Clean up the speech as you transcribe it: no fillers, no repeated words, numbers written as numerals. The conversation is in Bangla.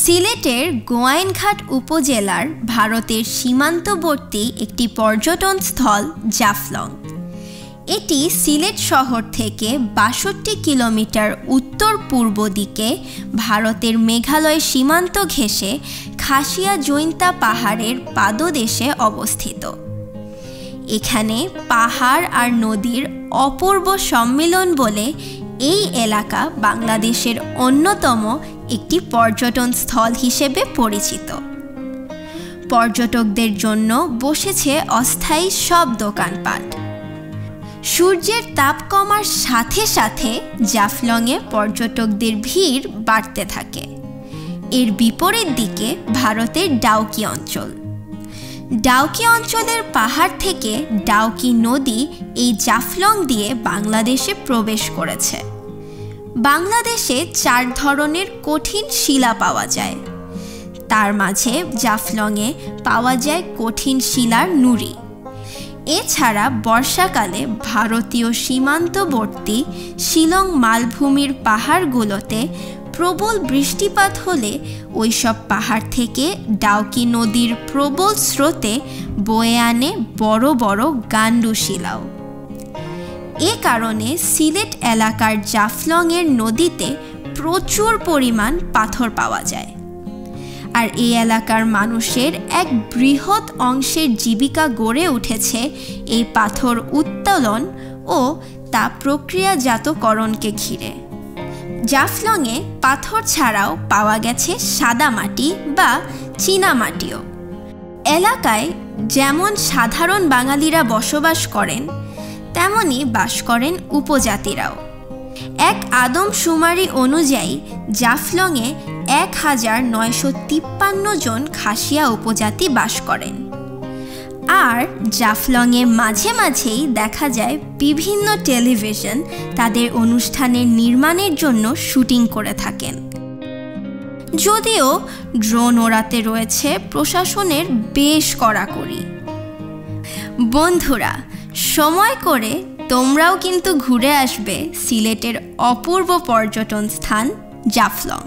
সিলেটের গোয়াইনঘাট উপজেলার ভারতের সীমান্তবর্তী একটি পর্যটন স্থল জাফলং। এটি সিলেট শহর থেকে ৬২ কিলোমিটার উত্তর পূর্ব দিকে ভারতের মেঘালয় সীমান্ত ঘেঁষে খাসিয়া জৈন্তা পাহাড়ের পাদদেশে অবস্থিত। এখানে পাহাড় আর নদীর অপূর্ব সম্মিলন বলে এই এলাকা বাংলাদেশের অন্যতম একটি পর্যটন স্থল হিসেবে পরিচিত। পর্যটকদের জন্য বসেছে অস্থায়ী সব দোকানপাট। সূর্যের তাপ কমার সাথে সাথে জাফলংয়ে পর্যটকদের ভিড় বাড়তে থাকে। এর বিপরীত দিকে ভারতের ডাউকি অঞ্চল। ডাউকি অঞ্চলের পাহাড় থেকে ডাউকি নদী এই জাফলং দিয়ে বাংলাদেশে প্রবেশ করেছে। বাংলাদেশে ৪ ধরনের কঠিন শিলা পাওয়া যায়। তার মাঝে জাফলংয়ে পাওয়া যায় কঠিন শিলার নুড়ি। এছাড়া বর্ষাকালে ভারতীয় সীমান্তবর্তী শিলং মালভূমির পাহাড়গুলোতে প্রবল বৃষ্টিপাত হলে ওইসব পাহাড় থেকে ডাউকি নদীর প্রবল স্রোতে বয়ে আনে বড় বড় গান্ডু শিলাও। এ কারণে সিলেট এলাকার জাফলংয়ের নদীতে প্রচুর পরিমাণ পাথর পাওয়া যায়। আর এই এলাকার মানুষের এক বৃহৎ অংশের জীবিকা গড়ে উঠেছে এই পাথর উত্তোলন ও তা প্রক্রিয়াজাতকরণকে ঘিরে। জাফলংয়ে পাথর ছাড়াও পাওয়া গেছে সাদা মাটি বা চীনামাটিও। এলাকায় যেমন সাধারণ বাঙালিরা বসবাস করেন, তেমনি বাস করেন উপজাতিরাও। এক আদমশুমারি অনুযায়ী জাফলংয়ে ১,৯৫৩ জন খাসিয়া উপজাতি বাস করেন। আর জাফলংয়ে মাঝে মাঝেই দেখা যায় বিভিন্ন টেলিভিশন তাদের অনুষ্ঠানের নির্মাণের জন্য শুটিং করে থাকেন। যদিও ড্রোন ওড়াতে রয়েছে প্রশাসনের বেশ কড়াকড়ি। বন্ধুরা, সময় করে তোমরাও কিন্তু ঘুরে আসবে সিলেটের অপূর্ব পর্যটন স্থান জাফলং।